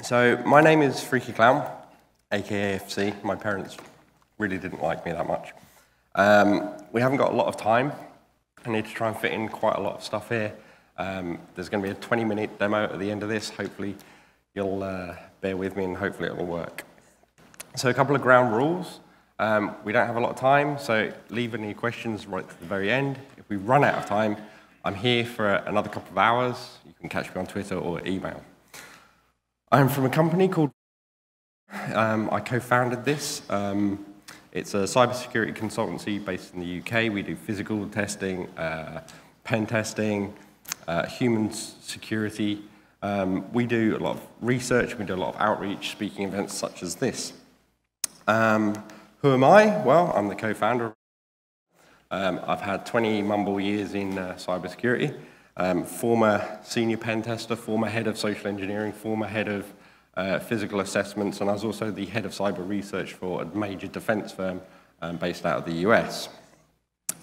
So my name is Freaky Clown, aka FC. My parents really didn't like me that much. We haven't got a lot of time. I need to try and fit in quite a lot of stuff here. There's going to be a 20-minute demo at the end of this. Hopefully you'll bear with me and hopefully it will work. So a couple of ground rules. We don't have a lot of time, so leave any questions right to the very end. If we run out of time, I'm here for another couple of hours. You can catch me on Twitter or email. I'm from a company called I co-founded this. It's a cybersecurity consultancy based in the UK. We do physical testing, pen testing, human security. We do a lot of research. We do a lot of outreach, speaking events such as this. Who am I? Well, I'm the co-founder. I've had 20 mumble years in cybersecurity. Former senior pen tester, former head of social engineering, former head of physical assessments, and I was also the head of cyber research for a major defense firm based out of the US.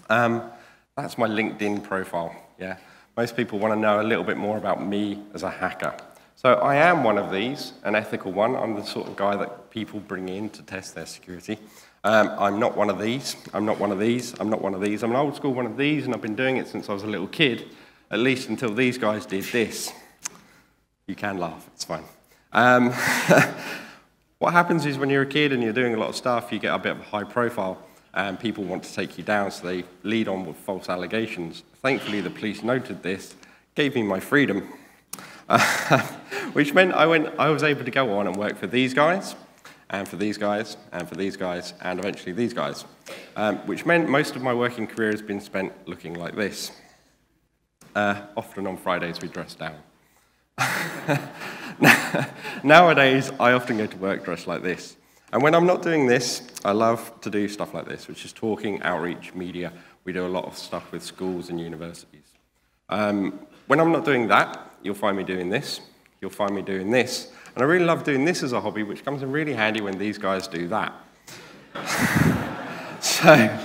That's my LinkedIn profile, yeah. Most people want to know a little bit more about me as a hacker. So I am one of these, an ethical one. I'm the sort of guy that people bring in to test their security. I'm not one of these, I'm not one of these, I'm not one of these. I'm an old school one of these, and I've been doing it since I was a little kid, at least until these guys did this. You can laugh, it's fine. What happens is when you're a kid and you're doing a lot of stuff, you get a bit of a high profile, and people want to take you down, so they lead on with false allegations. Thankfully, the police noted this, gave me my freedom, which meant I was able to go on and work for these guys, and for these guys, and for these guys, and eventually these guys, which meant most of my working career has been spent looking like this. Often on Fridays we dress down. Nowadays, I often go to work dressed like this. And when I'm not doing this, I love to do stuff like this, which is talking, outreach, media. We do a lot of stuff with schools and universities. When I'm not doing that, you'll find me doing this. You'll find me doing this. And I really love doing this as a hobby, which comes in really handy when these guys do that. So,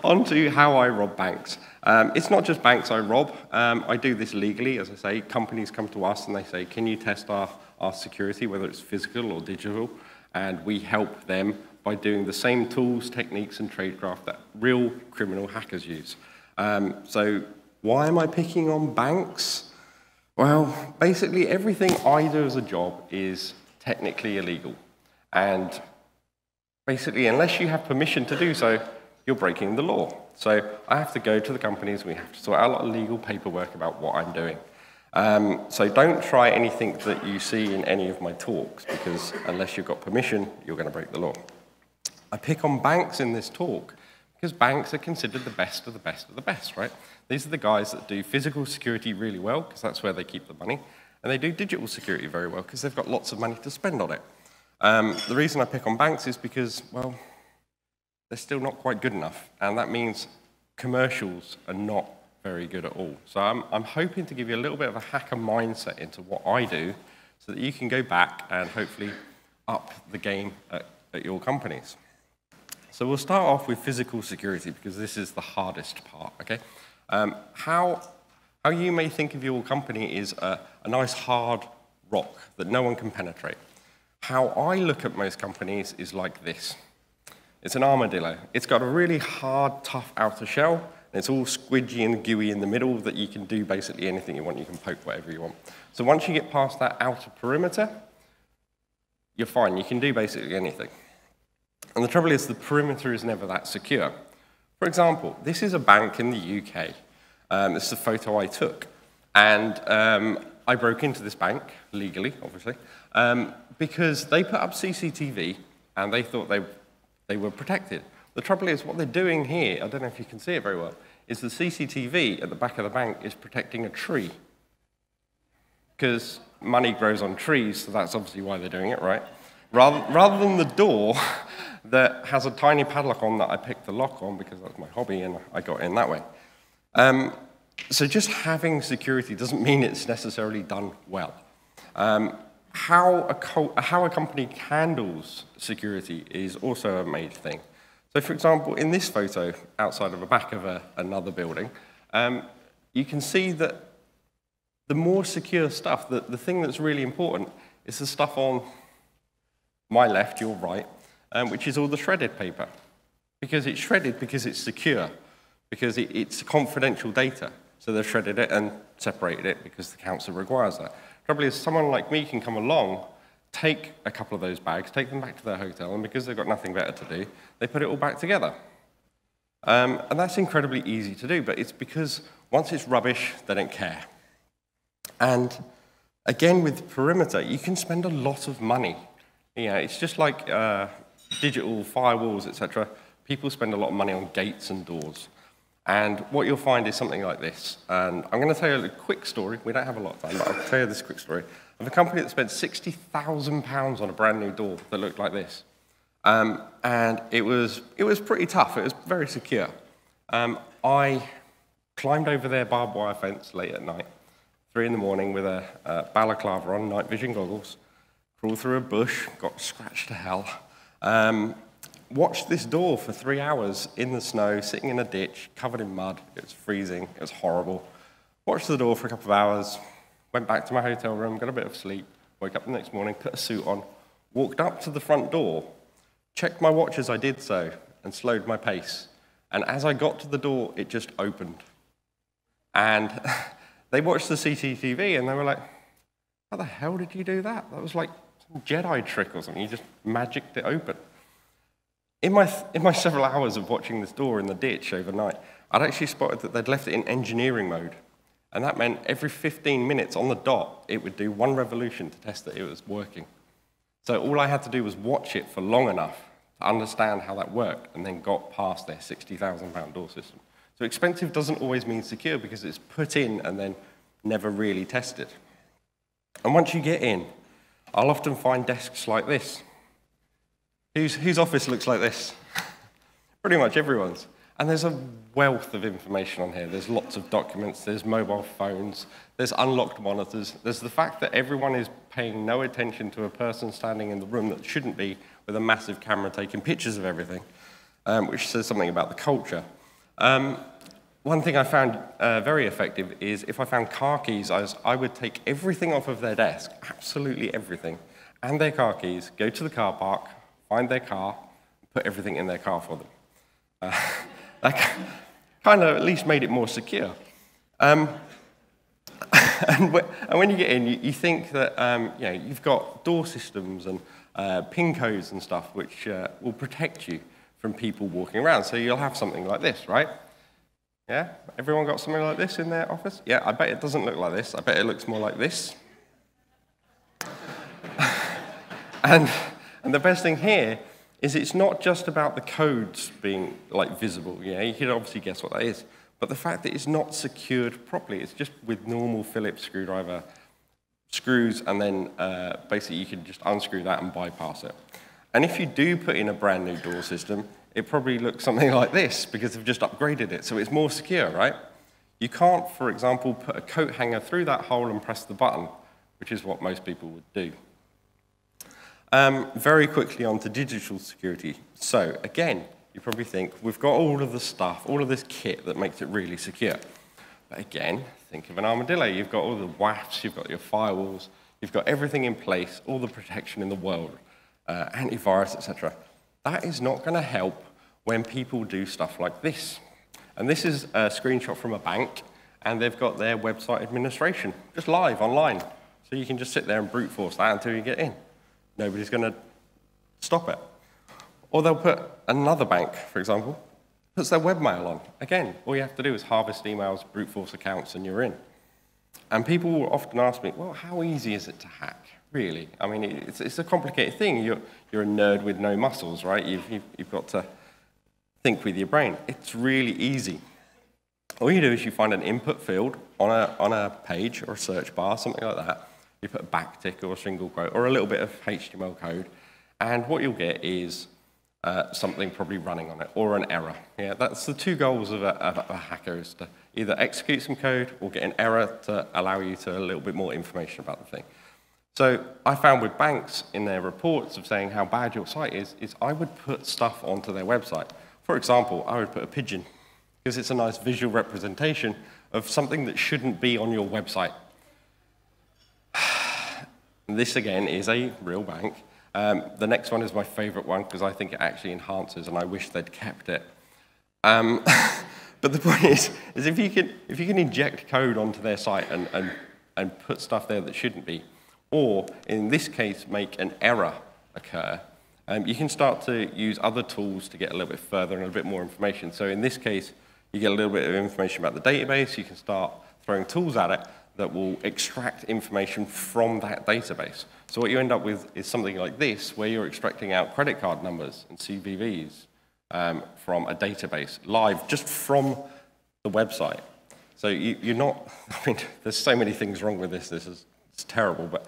on to how I rob banks. It's not just banks I rob. I do this legally, as I say. Companies come to us and they say, can you test our security, whether it's physical or digital? And we help them by doing the same tools, techniques, and tradecraft that real criminal hackers use. So why am I picking on banks? Well, basically everything I do as a job is technically illegal. And basically, unless you have permission to do so, you're breaking the law. So I have to go to the companies, we have to sort out a lot of legal paperwork about what I'm doing. So don't try anything that you see in any of my talks, because unless you've got permission, you're going to break the law. I pick on banks in this talk because banks are considered the best of the best of the best, right? These are the guys that do physical security really well, because that's where they keep the money, and they do digital security very well, because they've got lots of money to spend on it. The reason I pick on banks is because, well, they're still not quite good enough, and that means commercials are not very good at all. So I'm hoping to give you a little bit of a hacker mindset into what I do, so that you can go back and hopefully up the game at your companies. So we'll start off with physical security, because this is the hardest part, okay? How you may think of your company is a nice hard rock that no one can penetrate. How I look at most companies is like this. It's an armadillo. It's got a really hard, tough outer shell, and it's all squidgy and gooey in the middle that you can do basically anything you want. You can poke whatever you want. So once you get past that outer perimeter, you're fine. You can do basically anything. And the trouble is the perimeter is never that secure. For example, this is a bank in the UK. This is a photo I took. And I broke into this bank, legally, obviously, because they put up CCTV, and they thought they were protected. The trouble is, what they're doing here, I don't know if you can see it very well, is the CCTV at the back of the bank is protecting a tree. Because money grows on trees, so that's obviously why they're doing it, right? Rather than the door that has a tiny padlock on that I picked the lock on because that's my hobby and I got in that way. So just having security doesn't mean it's necessarily done well. How a company handles security is also a major thing. So for example, in this photo, outside of the back of another building, you can see that the more secure stuff, the thing that's really important It's the stuff on my left, your right, which is all the shredded paper. Because it's shredded because it's secure, because it's confidential data. So they've shredded it and separated it because the council requires that. Trouble is, someone like me can come along, take a couple of those bags, take them back to their hotel, and because they've got nothing better to do, they put it all back together. And that's incredibly easy to do, but it's because once it's rubbish, they don't care. And again, with perimeter, you can spend a lot of money. It's just like digital firewalls, etc. People spend a lot of money on gates and doors. And what you'll find is something like this. And I'm going to tell you a quick story. We don't have a lot of time, but I'll tell you this quick story of a company that spent £60,000 on a brand new door that looked like this. And it was pretty tough. It was very secure. I climbed over their barbed wire fence late at night, 3 in the morning, with a balaclava on, night vision goggles, crawled through a bush, got scratched to hell, watched this door for 3 hours in the snow, sitting in a ditch, covered in mud. It was freezing. It was horrible. Watched the door for a couple of hours, went back to my hotel room, got a bit of sleep, woke up the next morning, put a suit on, walked up to the front door, checked my watch as I did so, and slowed my pace. And as I got to the door, it just opened. And they watched the CCTV, and they were like, how the hell did you do that? That was like some Jedi trick or something. You just magicked it open. In my several hours of watching this door in the ditch overnight, I'd actually spotted that they'd left it in engineering mode. And that meant every 15 minutes on the dot, it would do 1 revolution to test that it was working. So all I had to do was watch it for long enough to understand how that worked, and then got past their £60,000 door system. So expensive doesn't always mean secure, because it's put in and then never really tested. And once you get in, I'll often find desks like this. Whose office looks like this? Pretty much everyone's. And there's a wealth of information on here. There's lots of documents, there's mobile phones, there's unlocked monitors. There's the fact that everyone is paying no attention to a person standing in the room that shouldn't be, with a massive camera taking pictures of everything, which says something about the culture. One thing I found very effective is if I found car keys, I would take everything off of their desk, absolutely everything, and their car keys, go to the car park, find their car, put everything in their car for them. That kind of at least made it more secure. And when you get in, you think that you've got door systems and PIN codes and stuff which will protect you from people walking around. So you'll have something like this, right? Yeah? Everyone got something like this in their office? Yeah, I bet it doesn't look like this. I bet it looks more like this. And the best thing here is it's not just about the codes being visible. You can obviously guess what that is. But the fact that it's not secured properly, it's just with normal Phillips screwdriver screws, and then basically you can just unscrew that and bypass it. And if you do put in a brand new door system, it probably looks something like this, because they've just upgraded it, so it's more secure, right? You can't, for example, put a coat hanger through that hole and press the button, which is what most people would do. Very quickly on to digital security. So again, you probably think, we've got all of the stuff, all of this kit that makes it really secure. But again, think of an armadillo. You've got all the WAFs, you've got your firewalls, you've got everything in place, all the protection in the world, antivirus, etc. That is not going to help when people do stuff like this. And this is a screenshot from a bank, and they've got their website administration just live online. So you can just sit there and brute force that until you get in. Nobody's going to stop it. Or they'll put another bank, for example, puts their webmail on. Again, all you have to do is harvest emails, brute force accounts, and you're in. And people will often ask me, well, how easy is it to hack, really? I mean, it's a complicated thing. You're a nerd with no muscles, right? You've got to think with your brain. It's really easy. All you do is you find an input field on a page or a search bar, something like that. You put a backtick or a single quote or a little bit of HTML code, and what you'll get is something probably running on it, or an error. Yeah, that's the two goals of a hacker, is to either execute some code or get an error to allow you to a little bit more information about the thing. So I found with banks in their reports of saying how bad your site is I would put stuff onto their website. For example, I would put a pigeon, because it's a nice visual representation of something that shouldn't be on your website. And this, again, is a real bank. The next one is my favorite one because I think it actually enhances, and I wish they'd kept it. But the point is if you can inject code onto their site and put stuff there that shouldn't be, or in this case, make an error occur, you can start to use other tools to get a little bit further and a bit more information. So in this case, you get a little bit of information about the database. You can start throwing tools at it that will extract information from that database. So what you end up with is something like this, where you're extracting out credit card numbers and CVVs from a database live, just from the website. So you're not, I mean, there's so many things wrong with this. It's terrible, but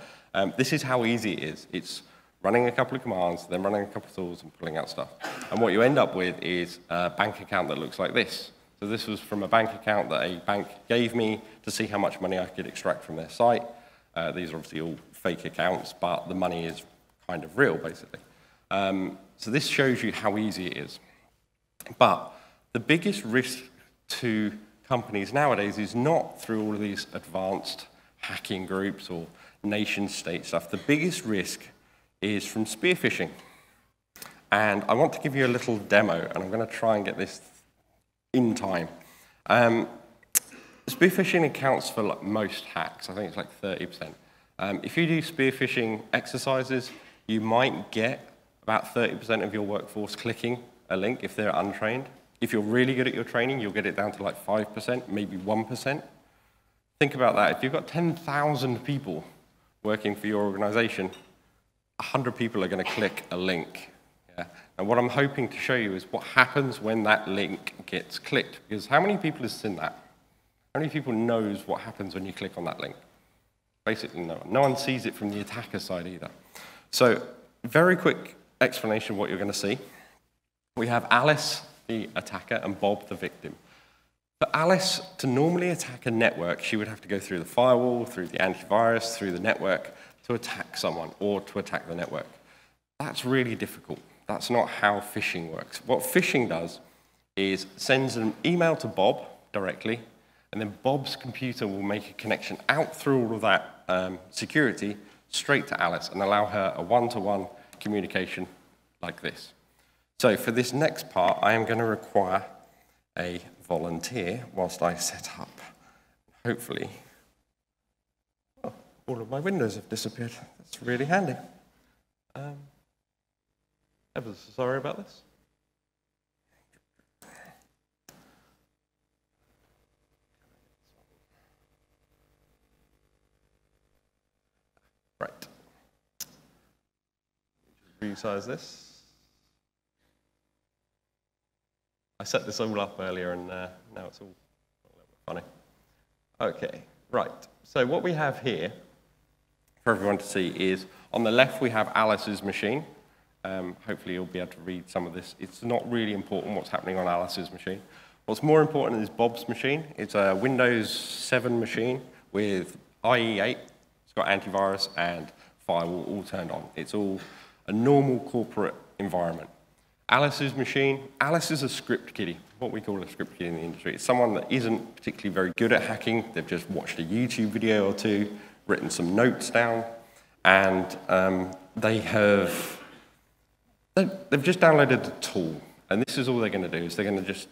this is how easy it is. It's running a couple of commands, then running a couple of tools and pulling out stuff. And what you end up with is a bank account that looks like this. So this was from a bank account that a bank gave me to see how much money I could extract from their site. These are obviously all fake accounts, but the money is kind of real, basically. So this shows you how easy it is. But the biggest risk to companies nowadays is not through all of these advanced hacking groups or nation-state stuff. The biggest risk is from spear phishing. And I want to give you a little demo, and I'm going to try and get this in time. Spear phishing accounts for like most hacks. I think it's like 30%. If you do spear phishing exercises, you might get about 30% of your workforce clicking a link if they're untrained. If you're really good at your training, you'll get it down to like 5%, maybe 1%. Think about that. If you've got 10,000 people working for your organization, 100 people are going to click a link. Yeah? And what I'm hoping to show you is what happens when that link gets clicked. Because how many people has seen that? How many people knows what happens when you click on that link? Basically no one. No one sees it from the attacker side either. So very quick explanation of what you're going to see. We have Alice, the attacker, and Bob, the victim. For Alice to normally attack a network, she would have to go through the firewall, through the antivirus, through the network to attack someone or to attack the network. That's really difficult. That's not how phishing works. What phishing does is sends an email to Bob directly, and then Bob's computer will make a connection out through all of that security straight to Alice and allow her a one-to-one communication like this. So for this next part, I am going to require a volunteer whilst I set up. Hopefully, oh, all of my windows have disappeared. That's really handy. Ever so sorry about this. Right. Resize this. I set this all up earlier, and now it's all a little bit funny. Okay, right. So what we have here for everyone to see is, on the left we have Alice's machine. Hopefully you'll be able to read some of this. It's not really important what's happening on Alice's machine. What's more important is Bob's machine. It's a Windows 7 machine with IE8. It's got antivirus and firewall all turned on. It's all a normal corporate environment. Alice's machine, Alice is a script kiddie, what we call a script kiddie in the industry. It's someone that isn't particularly very good at hacking. They've just watched a YouTube video or two, written some notes down, and they've just downloaded a tool. And this is all they're going to do, is they're going to just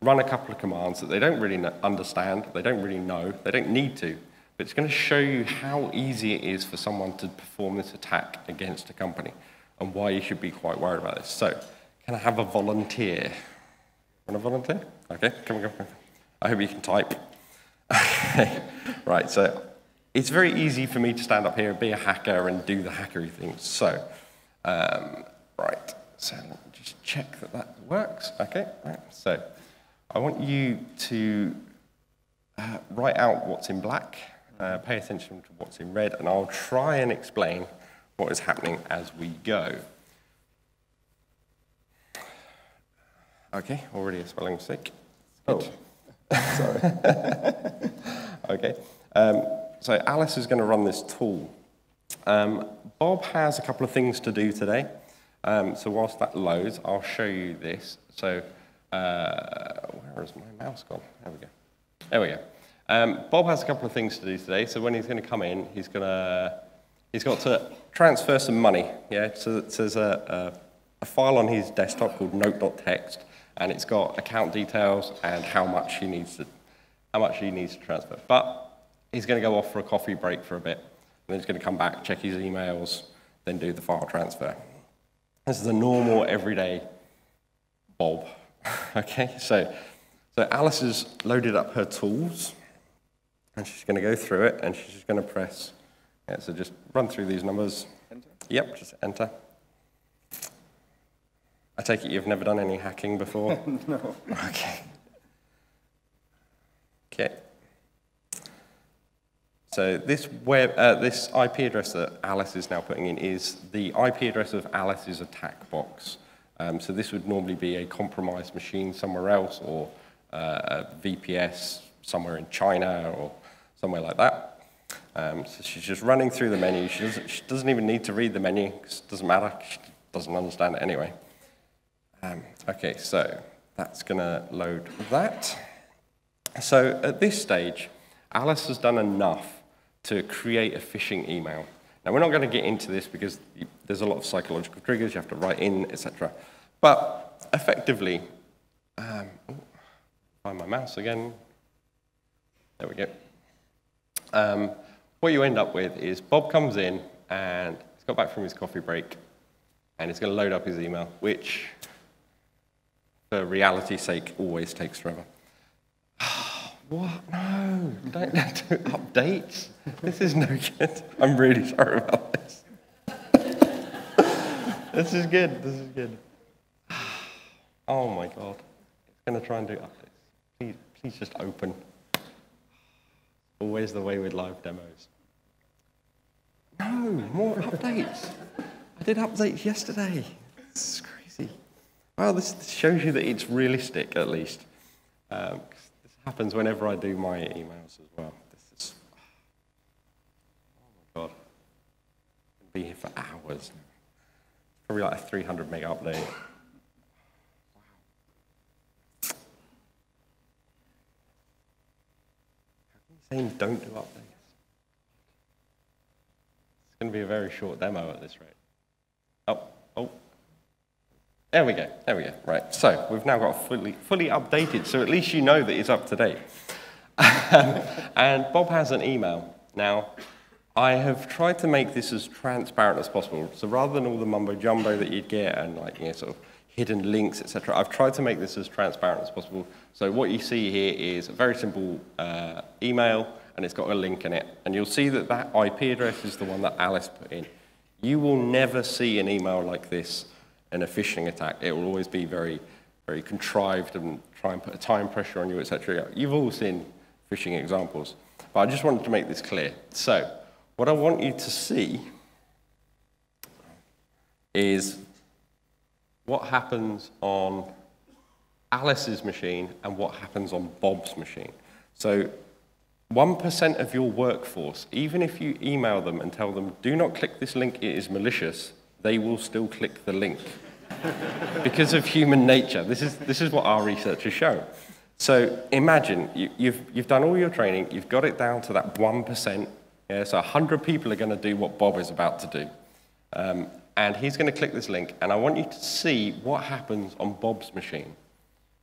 run a couple of commands that they don't really understand, they don't really know, they don't need to, but it's going to show you how easy it is for someone to perform this attack against a company and why you should be quite worried about this. So, can I have a volunteer? Want a volunteer? Okay, come on. I hope you can type. Right, so it's very easy for me to stand up here and be a hacker and do the hackery things. So, right, so let me just check that that works. Okay, right, so I want you to write out what's in black, pay attention to what's in red, and I'll try and explain what is happening as we go. Okay, already a spelling mistake. Oh, sorry. Okay, so Alice is going to run this tool. Bob has a couple of things to do today. So whilst that loads, I'll show you this. So where is my mouse gone? There we go. There we go. Bob has a couple of things to do today. So when he's going to come in, he's going to he's got to transfer some money. Yeah, so there's a file on his desktop called note.txt, and it's got account details and how much he needs to transfer. But he's going to go off for a coffee break for a bit, and then he's going to come back, check his emails, then do the file transfer. This is a normal, everyday Bob. Okay, so Alice has loaded up her tools, and she's going to go through it, and she's just going to press. Yeah, so just run through these numbers. Enter? Yep, just enter. I take it you've never done any hacking before? No. Okay. Okay. So this IP address that Alice is now putting in is the IP address of Alice's attack box. So this would normally be a compromised machine somewhere else, or a VPS somewhere in China or somewhere like that. So she's just running through the menu. She doesn't even need to read the menu, because it doesn't matter. She doesn't understand it anyway. Okay, so that's going to load that. So at this stage, Alice has done enough to create a phishing email. Now, we're not going to get into this because there's a lot of psychological triggers. You have to write in, etc. But effectively, find my mouse again. There we go. What you end up with is Bob comes in, and he's got back from his coffee break, and he's going to load up his email, which, for reality's sake, always takes forever. What? No, don't do updates. This is no good. I'm really sorry about this. This is good. This is good. Oh my God. It's going to try and do updates. Please just open. Always the way with live demos. No, more updates. I did updates yesterday. This is crazy. Well, this shows you that it's realistic, at least. This happens whenever I do my emails as well. This is, oh my God. I'll be here for hours. Probably like a 300 meg update. Wow. How can you say don't do updates? It's going to be a very short demo at this rate. Oh. There we go. Right, so we've now got fully updated, so at least you know that it's up to date. And Bob has an email. Now, I have tried to make this as transparent as possible. So rather than all the mumbo-jumbo that you'd get and sort of hidden links, etc., I've tried to make this as transparent as possible. So what you see here is a very simple email, and it's got a link in it. And you'll see that that IP address is the one that Alice put in. You will never see an email like this in a phishing attack. It will always be very, very contrived and try and put a time pressure on you, etc. You've all seen phishing examples. But I just wanted to make this clear. So what I want you to see is what happens on Alice's machine and what happens on Bob's machine. So 1% of your workforce, even if you email them and tell them, do not click this link, it is malicious, they will still click the link because of human nature. This is what our research has shown. So imagine you've done all your training, you've got it down to that 1%. Yeah, so 100 people are going to do what Bob is about to do. And he's going to click this link, and I want you to see what happens on Bob's machine.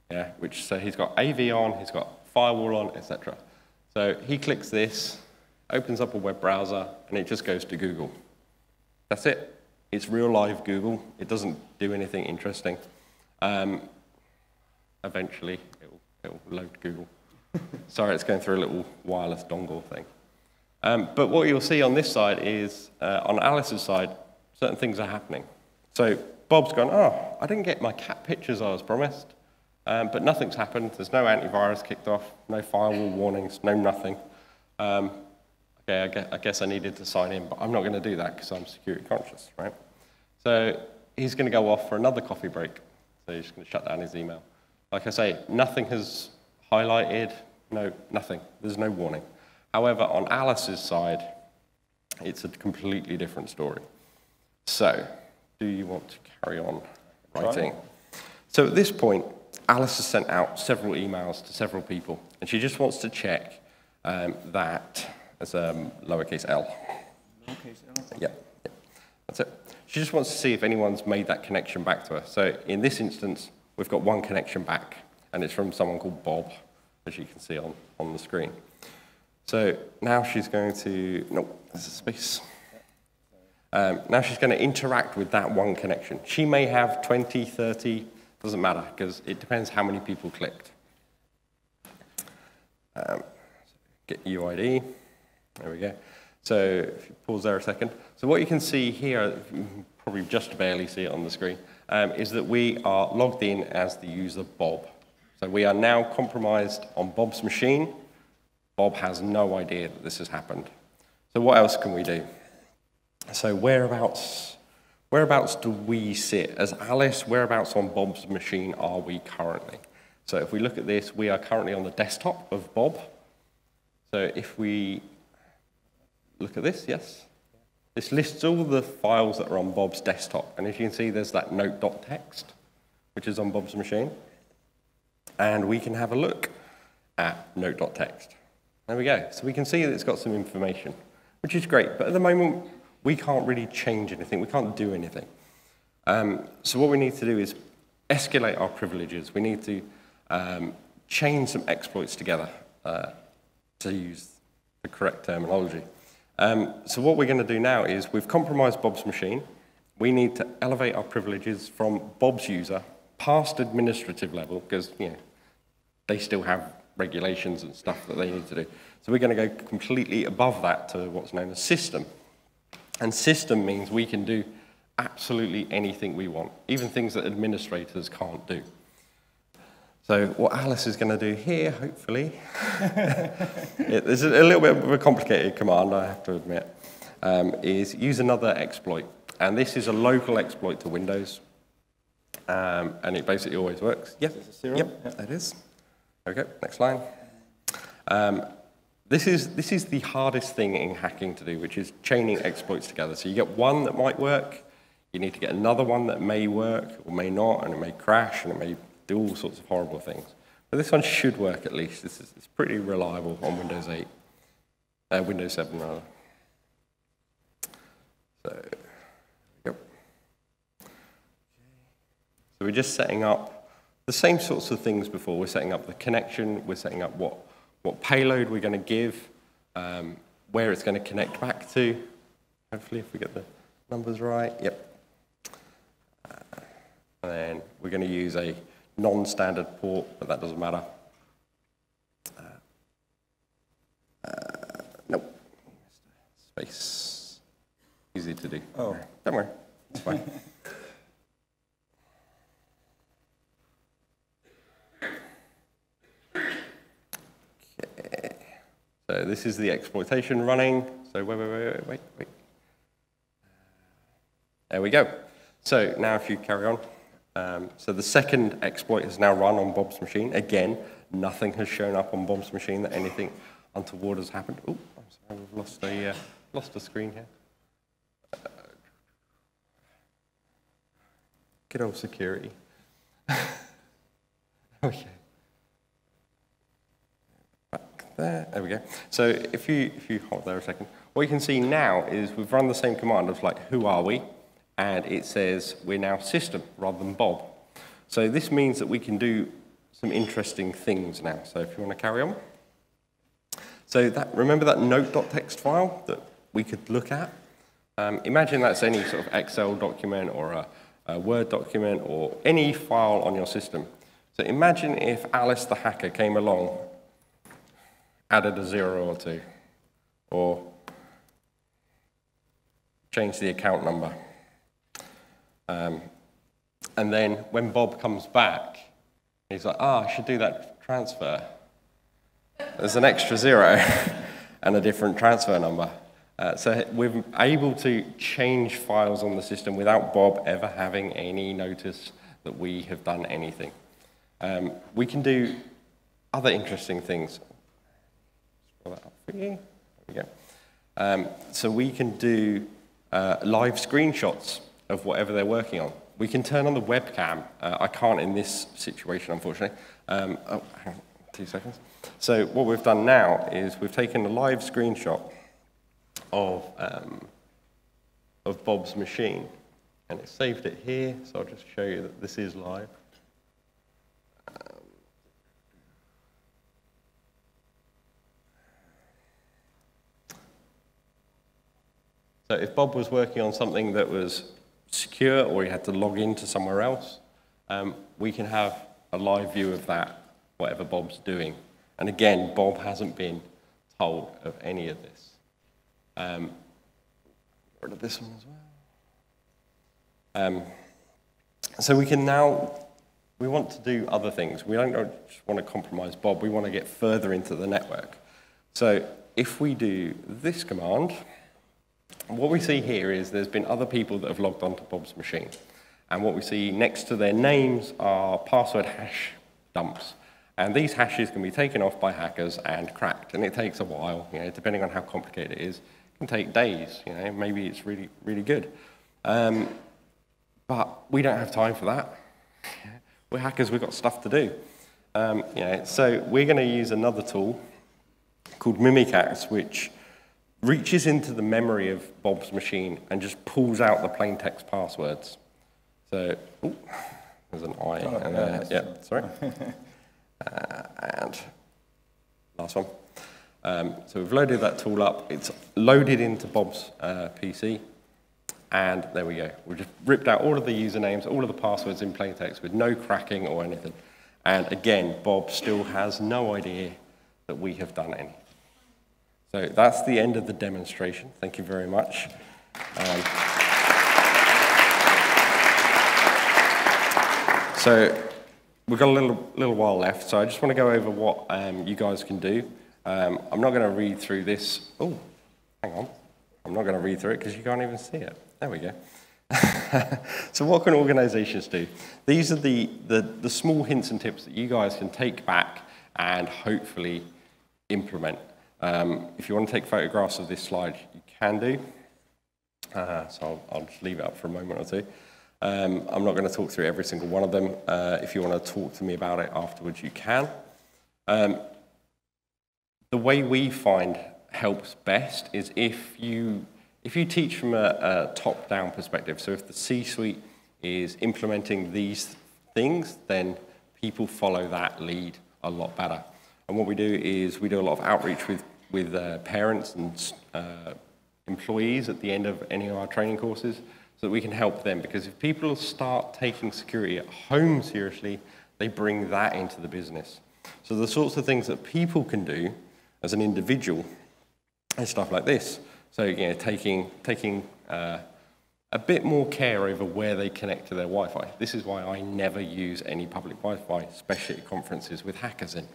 Yeah, so he's got AV on, he's got firewall on, etc. So he clicks this, opens up a web browser, and it just goes to Google. That's it. It's real live Google. It doesn't do anything interesting. Eventually, it'll load Google. Sorry, it's going through a little wireless dongle thing. But what you'll see on this side is, on Alice's side, certain things are happening. So Bob's gone, oh, I didn't get my cat pictures I was promised, but nothing's happened. There's no antivirus kicked off, no firewall warnings, no nothing. Okay, I guess I needed to sign in, but I'm not going to do that because I'm security conscious, right? So he's going to go off for another coffee break. So he's going to shut down his email. Like I say, nothing has highlighted, no, nothing. There's no warning. However, on Alice's side, it's a completely different story. So, do you want to carry on writing? So at this point, Alice has sent out several emails to several people, and she just wants to check that as lowercase l. Yeah, yeah, that's it. She just wants to see if anyone's made that connection back to her. So in this instance, we've got one connection back, and it's from someone called Bob, as you can see on the screen. So now she's going to, nope, there's a space. Now she's going to interact with that one connection. She may have 20, 30, doesn't matter, because it depends how many people clicked. Get UID, there we go. So if you pause there a second. So what you can see here, you can probably just barely see it on the screen, is that we are logged in as the user Bob. So we are now compromised on Bob's machine. Bob has no idea that this has happened. So what else can we do? So whereabouts do we sit? As Alice, whereabouts on Bob's machine are we currently? So if we look at this, we are currently on the desktop of Bob. So if we look at this, yes? This lists all the files that are on Bob's desktop. And as you can see, there's that note.txt, which is on Bob's machine. And we can have a look at note.txt. There we go. So we can see that it's got some information, which is great. But at the moment, we can't really change anything. We can't do anything. So what we need to do is escalate our privileges. We need to chain some exploits together, to use the correct terminology. So what we're going to do now is we've compromised Bob's machine. We need to elevate our privileges from Bob's user past administrative level, because they still have regulations and stuff that they need to do. So we're going to go completely above that to what's known as system. And system means we can do absolutely anything we want, even things that administrators can't do. So what Alice is going to do here, hopefully, it's a little bit of a complicated command, I have to admit, is use another exploit. And this is a local exploit to Windows. And it basically always works. Yep, yep, that is. Okay, next line. This is the hardest thing in hacking to do, which is chaining exploits together. So you get one that might work, you need to get another one that may work or may not, and it may crash, and it may do all sorts of horrible things. But this one should work at least. It's pretty reliable on Windows 8, Windows 7 rather. So, yep. So we're just setting up the same sorts of things before. We're setting up the connection, we're setting up what payload we're going to give, where it's going to connect back to. Hopefully if we get the numbers right, yep. And then we're going to use a non-standard port, but that doesn't matter. Nope. Space. Easy to do. Oh. Don't worry, it's fine. Okay. So this is the exploitation running. So wait. There we go. So now if you carry on. So the second exploit is now run on Bob's machine. Again, nothing has shown up on Bob's machine that anything untoward has happened. Oh, I'm sorry, we've lost a screen here. Good old security. Okay. Back there we go. So if you hold there a second, what you can see now is we've run the same command of like, who are we? And it says we're now system rather than Bob. So this means that we can do some interesting things now. So if you want to carry on. So remember that note.txt file that we could look at? Imagine that's any sort of Excel document or a Word document or any file on your system. So imagine if Alice the hacker came along, added a 0 or 2, or changed the account number. And then when Bob comes back, he's like, I should do that transfer. There's an extra 0 and a different transfer number. So we're able to change files on the system without Bob ever having any notice that we have done anything. We can do other interesting things. Scroll that up for you. There we go. So we can do live screenshots of whatever they're working on. We can turn on the webcam. I can't in this situation, unfortunately. Hang on 2 seconds. So what we've done now is we've taken a live screenshot of of Bob's machine. And it saved it here, so I'll just show you that this is live. So if Bob was working on something that was secure or he had to log into somewhere else, we can have a live view of that, whatever Bob's doing. And again, Bob hasn't been told of any of this. Get rid of this one as well. So we can now, we want to do other things. We don't just want to compromise Bob, we want to get further into the network. So if we do this command, what we see here is there's been other people that have logged onto Bob's machine. And what we see next to their names are password hash dumps. And these hashes can be taken off by hackers and cracked. And it takes a while, depending on how complicated it is. It can take days, maybe it's really, really good. But we don't have time for that. We're hackers, we've got stuff to do. So we're going to use another tool called Mimikatz, which reaches into the memory of Bob's machine and just pulls out the plain text passwords. So, there's an I. Sorry. And last one. So we've loaded that tool up. It's loaded into Bob's PC. And there we go. We've just ripped out all of the usernames, all of the passwords in plain text with no cracking or anything. And again, Bob still has no idea that we have done anything. So that's the end of the demonstration. Thank you very much. So we've got a little while left, so I just want to go over what you guys can do. I'm not going to read through this. Oh, hang on. I'm not going to read through it because you can't even see it. There we go. So what can organizations do? These are the small hints and tips that you guys can take back and hopefully implement. If you want to take photographs of this slide, you can do. So I'll just leave it up for a moment or two. I'm not going to talk through every single one of them. If you want to talk to me about it afterwards, you can. The way we find helps best is if you teach from a top-down perspective. So if the C-suite is implementing these things, then people follow that lead a lot better. And what we do is we do a lot of outreach with parents and employees at the end of any of our training courses so that we can help them. Because if people start taking security at home seriously, they bring that into the business. So the sorts of things that people can do as an individual is stuff like this. So taking a bit more care over where they connect to their Wi-Fi. This is why I never use any public Wi-Fi, especially at conferences with hackers in.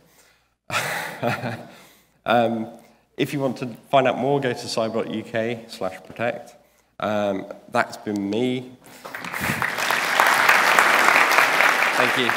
If you want to find out more, go to cyber.uk/protect. That's been me. Thank you.